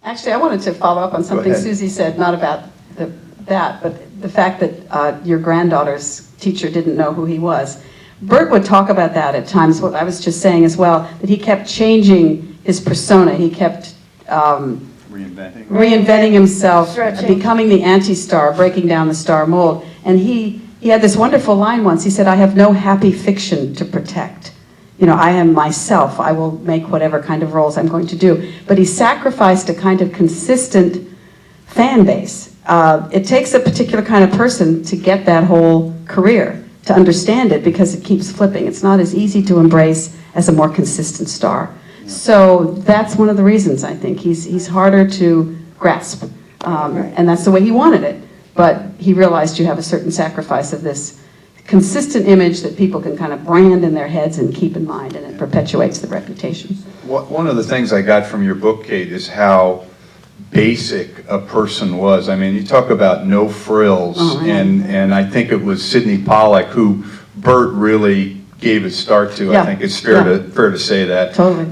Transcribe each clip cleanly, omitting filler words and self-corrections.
Actually, I wanted to follow up on something Susie said, not about that, but the fact that your granddaughter's teacher didn't know who he was. Bert would talk about that at times, what I was just saying as well, that he kept changing his persona. He kept reinventing himself, becoming the anti-star, breaking down the star mold. And he had this wonderful line once. He said, "I have no happy fiction to protect. You know, I am myself. I will make whatever kind of roles I'm going to do." But he sacrificed a kind of consistent fan base. It takes a particular kind of person to get that whole career, to understand it, because it keeps flipping. It's not as easy to embrace as a more consistent star. So that's one of the reasons, I think. He's harder to grasp, and that's the way he wanted it. But he realized you have a certain sacrifice of this consistent image that people can kind of brand in their heads and keep in mind, and it perpetuates the reputation. One of the things I got from your book, Kate, is how basic a person was. I mean, you talk about no frills, and I think it was Sidney Pollack who Bert really gave his start to. I think it's fair to say that. Totally.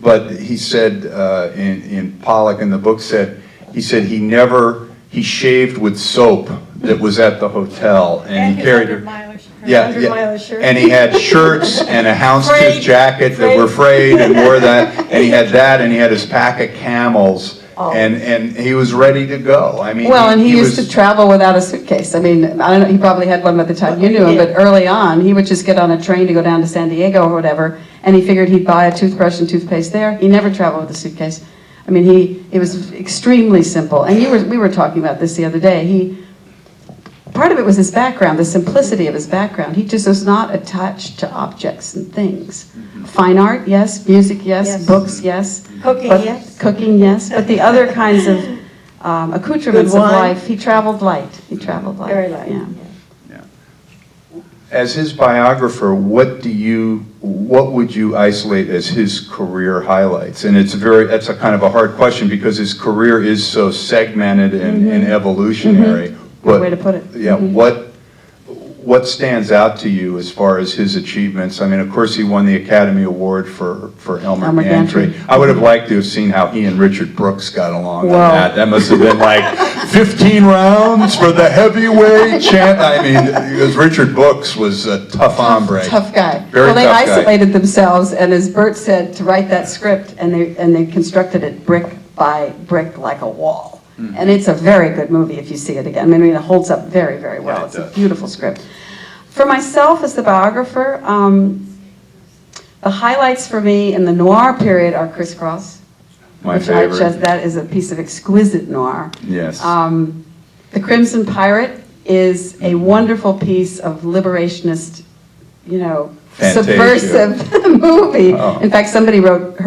But he said in Pollack in the book he said he shaved with soap that was at the hotel, and he carried it. And he had shirts and a houndstooth jacket that were frayed, and wore that, and he had that, and he had his pack of Camels. And he was ready to go. I mean, well, and he used to travel without a suitcase. I mean, I don't know, he probably had one by the time you knew him, but early on, he would just get on a train to go down to San Diego or whatever, and he figured he'd buy a toothbrush and toothpaste there. He never traveled with a suitcase. I mean, it was extremely simple. And we were talking about this the other day. Part of it was his background, the simplicity of his background. He just was not attached to objects and things. Fine art, yes. Music, yes. Books, yes. Cooking, yes. But the other kinds of accoutrements of life, he traveled light. Very light. Yeah. As his biographer, what would you isolate as his career highlights? And that's a kind of a hard question, because his career is so segmented and evolutionary. Good way to put it. Yeah, what stands out to you as far as his achievements? I mean, of course, he won the Academy Award for Elmer Gantry. I would have liked to have seen how he and Richard Brooks got along on that. That must have been like 15 rounds for the heavyweight champ. I mean, because Richard Brooks was a tough hombre. Tough guy. Very they tough isolated themselves, and as Bert said, to write that script, and they constructed it brick by brick like a wall. And it's a very good movie if you see it again. I mean, it holds up very, very well. It's a beautiful script. For myself as the biographer, the highlights for me in the noir period are Crisscross. My favorite. That is a piece of exquisite noir. Yes. The Crimson Pirate is a wonderful piece of liberationist, subversive movie. In fact, somebody wrote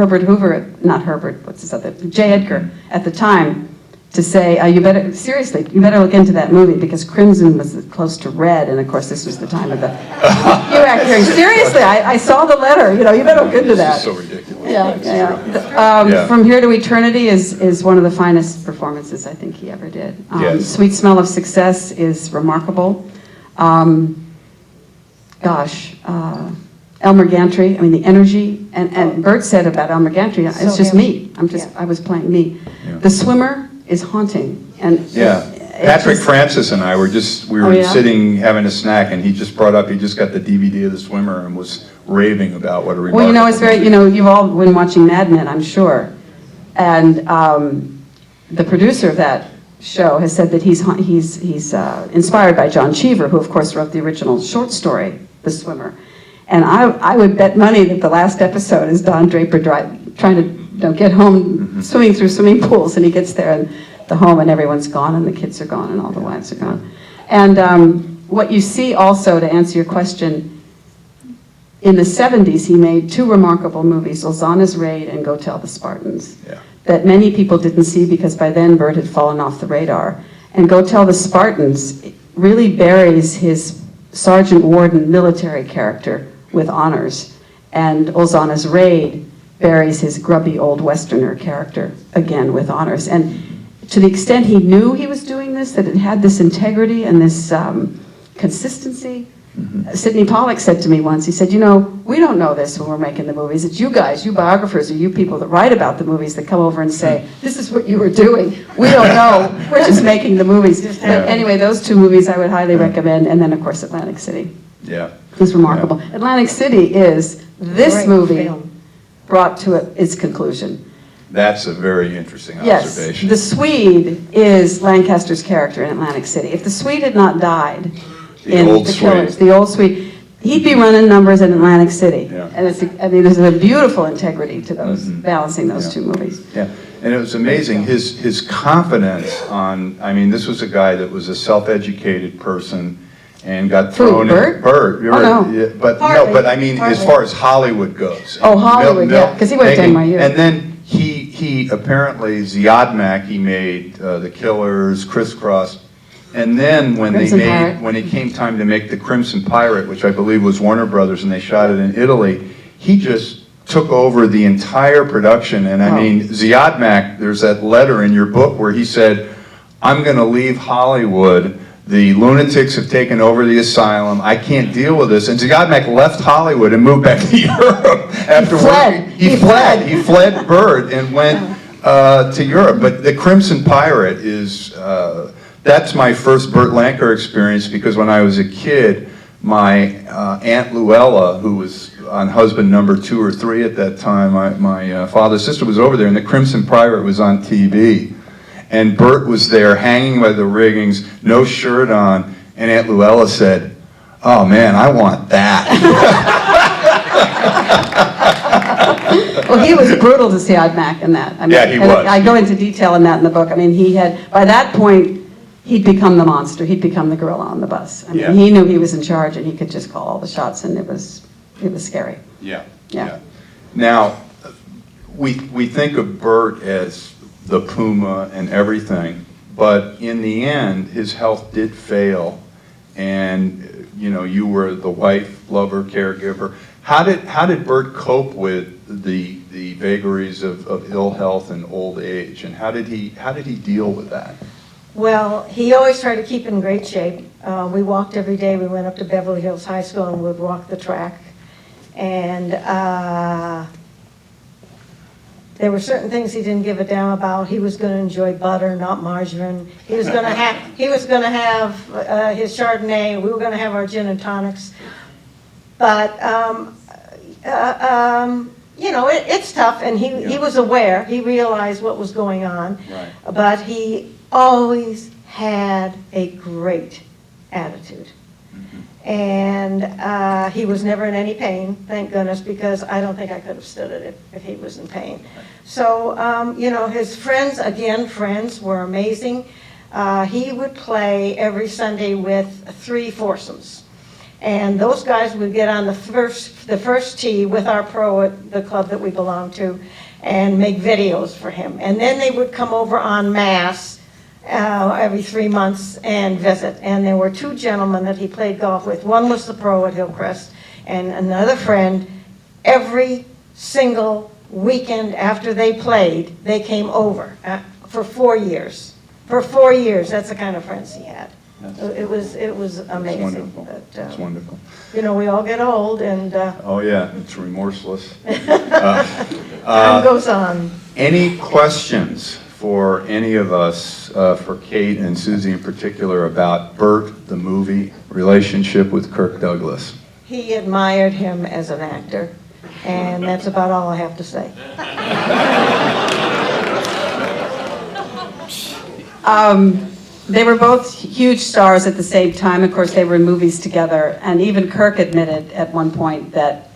J. Edgar at the time, to say, you better look into that movie, because crimson was close to red, and of course this was the time of the UAC hearing. Seriously, I saw the letter, you better look into that. This is so ridiculous. From Here to Eternity is one of the finest performances I think he ever did. Sweet Smell of Success is remarkable. Elmer Gantry, I mean, the energy, and Bert said about Elmer Gantry, it's just me. I was playing me. The Swimmer is haunting. And Patrick Francis and I we were sitting having a snack, and he just got the DVD of The Swimmer and was raving about what a remarkable you've all been watching Mad Men, I'm sure. And the producer of that show has said that he's inspired by John Cheever, who of course wrote the original short story, The Swimmer. And I would bet money that the last episode is Don Draper trying to get home, swimming through swimming pools, and he gets there and the home and everyone's gone, and the kids are gone, and all the wives are gone. And what you see also, to answer your question, in the 70s he made two remarkable movies, Lozana's Raid and Go Tell the Spartans, that many people didn't see because by then Bert had fallen off the radar. And Go Tell the Spartans really buries his Sergeant Warden military character with honors, and Lozana's Raid buries his grubby old Westerner character, again with honors. And to the extent he knew he was doing this, that it had this integrity and this consistency, Sidney Pollack said to me once, he said, you know, we don't know this when we're making the movies. It's you guys, you biographers, or you people that write about the movies that come over and say, this is what you were doing. We don't know. We're just making the movies. But anyway, those two movies I would highly recommend. And then, of course, Atlantic City. Yeah. It's remarkable. Yeah. Atlantic City is this Great movie film. brought to its conclusion. That's a very interesting Yes, observation. the Swede is Lancaster's character in Atlantic City. If the Swede had not died in The Killers, the old Swede, he'd be running numbers in Atlantic City. Yeah. And I mean, there's a beautiful integrity to those, balancing those two movies. Yeah, and it was amazing, his confidence on, I mean, this was a guy that was a self-educated person and got thrown in. Burt? Oh, no. Yeah, but Partly, no, but I mean, as far as Hollywood goes. Oh, Hollywood, yeah, because he went to NYU. And then he apparently, Siodmak, he made The Killers, Crisscross, and then when when it came time to make The Crimson Pirate, which I believe was Warner Brothers, and they shot it in Italy, he just took over the entire production. And I mean, Siodmak, there's that letter in your book where he said, I'm going to leave Hollywood. The lunatics have taken over the asylum. I can't deal with this. And Siodmak left Hollywood and moved back to Europe after He fled Burt and went to Europe. But The Crimson Pirate is, that's my first Burt Lancaster experience, because when I was a kid, my Aunt Luella, who was on husband number 2 or 3 at that time, my father's sister was over there, and The Crimson Pirate was on TV. And Burt was there hanging by the riggings, no shirt on, and Aunt Luella said, oh man, I want that. Well, he was brutal to Siodmak in that. I mean, yeah, he was. I go into detail in that in the book. I mean, he had, by that point, he'd become the monster. He'd become the gorilla on the bus. I mean, he knew he was in charge, and he could just call all the shots, and it was scary. Yeah. Yeah. Now, we think of Burt as the Puma and everything, but in the end, his health did fail, and you know, you were the wife, lover, caregiver. How did Burt cope with the vagaries of ill health and old age, and how did he deal with that? Well, he always tried to keep in great shape. We walked every day. We went up to Beverly Hills High School and would walk the track. And there were certain things he didn't give a damn about. He was going to enjoy butter, not margarine. He was going to have his Chardonnay. We were going to have our gin and tonics. But you know, it's tough, and he was aware. He realized what was going on. Right. But he always had a great attitude. And he was never in any pain, thank goodness, because I don't think I could have stood it if he was in pain. So, you know, his friends were amazing. He would play every Sunday with 3 foursomes. And those guys would get on the first tee with our pro at the club that we belonged to and make videos for him. And then they would come over en masse every 3 months and visit. And there were 2 gentlemen that he played golf with. One was the pro at Hillcrest, and another friend. Every single weekend after they played, they came over for 4 years. For 4 years, that's the kind of friends he had. It was amazing. It's wonderful. But, it's wonderful. You know, we all get old, and oh yeah, it's remorseless. time goes on. Any questions for any of us, for Kate and Susie in particular, about Burt, the movie, relationship with Kirk Douglas? He admired him as an actor, and that's about all I have to say. They were both huge stars at the same time. Of course, they were in movies together, and even Kirk admitted at one point that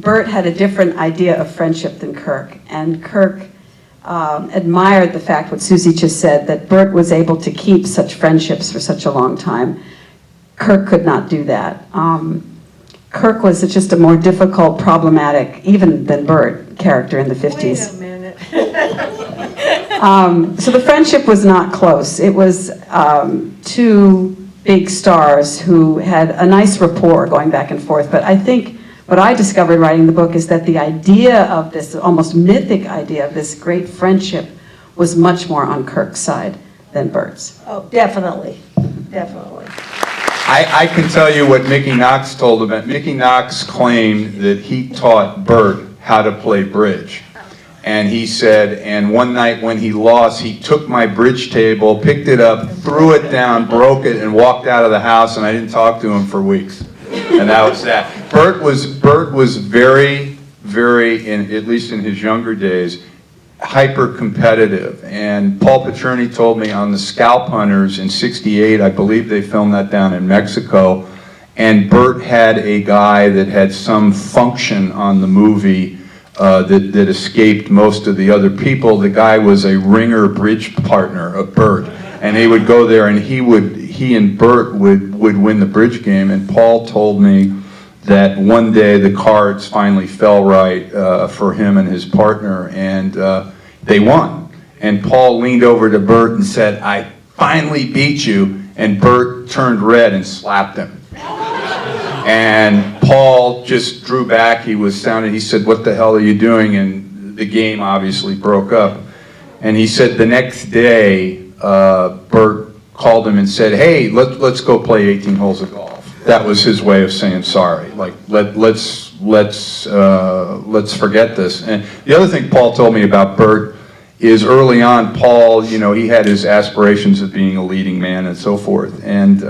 Burt had a different idea of friendship than Kirk, and Kirk admired the fact, what Susie just said, that Burt was able to keep such friendships for such a long time. Kirk could not do that. Kirk was just a more difficult, problematic, even than Burt, character in the 50s. Wait a minute. So the friendship was not close. It was 2 big stars who had a nice rapport going back and forth. But I think what I discovered writing the book is that the idea of this, almost mythic idea of this great friendship, was much more on Kirk's side than Burt's. Oh, definitely, definitely. I can tell you what Mickey Knox told him. Mickey Knox claimed that he taught Burt how to play bridge. And he said, and one night when he lost, he took my bridge table, picked it up, threw it down, broke it, and walked out of the house, and I didn't talk to him for weeks. And that was that. Burt was very, very, at least in his younger days, hyper-competitive. And Paul Pacerni told me on the Scalp Hunters in '68, I believe they filmed that down in Mexico, and Burt had a guy that had some function on the movie that escaped most of the other people. The guy was a ringer bridge partner of Burt, and they would go there, and he and Burt would win the bridge game. And Paul told me that one day the cards finally fell right for him and his partner, and they won. And Paul leaned over to Burt and said, "I finally beat you," and Burt turned red and slapped him. And Paul just drew back. He was sounding, he said, "What the hell are you doing?" And the game obviously broke up. And he said the next day, Burt called him and said, "Hey, let's go play 18 holes of golf." That was his way of saying sorry. Like, let's forget this. And the other thing Paul told me about Burt is early on, Paul, you know, he had his aspirations of being a leading man and so forth. And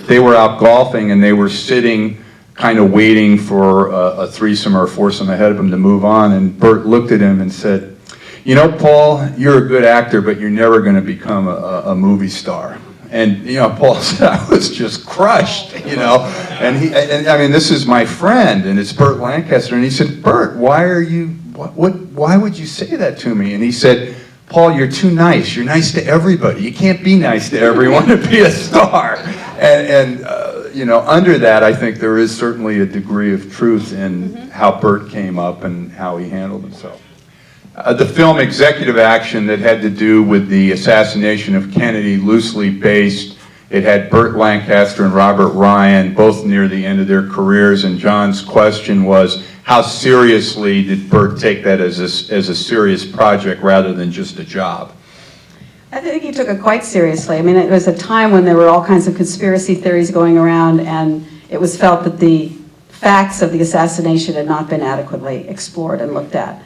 they were out golfing, and they were sitting kind of waiting for a threesome or a foursome ahead of him to move on. And Burt looked at him and said, "You know, Paul, you're a good actor, but you're never going to become a movie star." And, you know, Paul said, I was just crushed, you know. And I mean, this is my friend, and it's Burt Lancaster. And he said, "Burt, why would you say that to me?" And he said, "Paul, you're too nice. You're nice to everybody. You can't be nice to everyone to be a star." And you know, under that, I think there is certainly a degree of truth in how Burt came up and how he handled himself. The film Executive Action that had to do with the assassination of Kennedy, loosely based. It had Burt Lancaster and Robert Ryan, both near the end of their careers, and John's question was, how seriously did Burt take that as a serious project rather than just a job? I think he took it quite seriously. I mean, it was a time when there were all kinds of conspiracy theories going around, and it was felt that the facts of the assassination had not been adequately explored and looked at.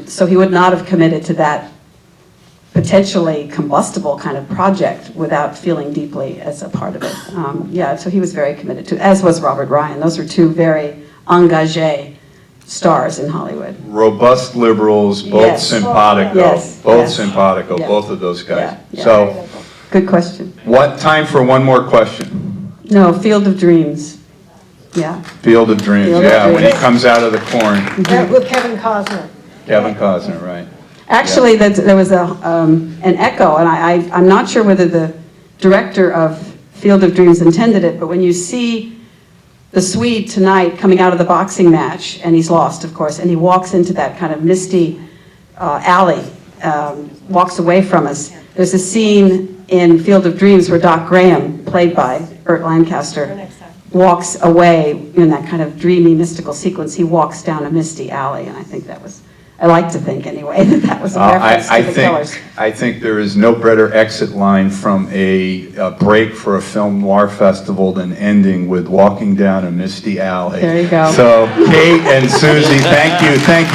So he would not have committed to that potentially combustible kind of project without feeling deeply as a part of it. Yeah, so he was very committed to, as was Robert Ryan. Those were two very engagé stars in Hollywood. Robust liberals, both Yes. simpatico, Yes. both Yes. simpatico, Yeah. both of those guys. Yeah. Yeah. So, Good question. what time for one more question? No, Field of Dreams. Yeah. Field of Dreams, Field of yeah, when he Dreams. comes out of the corn. With Kevin Costner. Kevin Costner, right. Actually, there was an echo, and I'm not sure whether the director of Field of Dreams intended it, but when you see the Swede tonight coming out of the boxing match, and he's lost, of course, and he walks into that kind of misty alley, walks away from us. There's a scene in Field of Dreams where Doc Graham, played by Burt Lancaster, walks away in that kind of dreamy, mystical sequence. He walks down a misty alley, and I think that was, I like to think anyway, that was a reference to the Killers. I think there is no better exit line from a break for a film noir festival than ending with walking down a misty alley. There you go. So, Kate and Susie, thank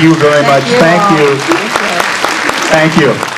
you very much. Thank you. Thank you.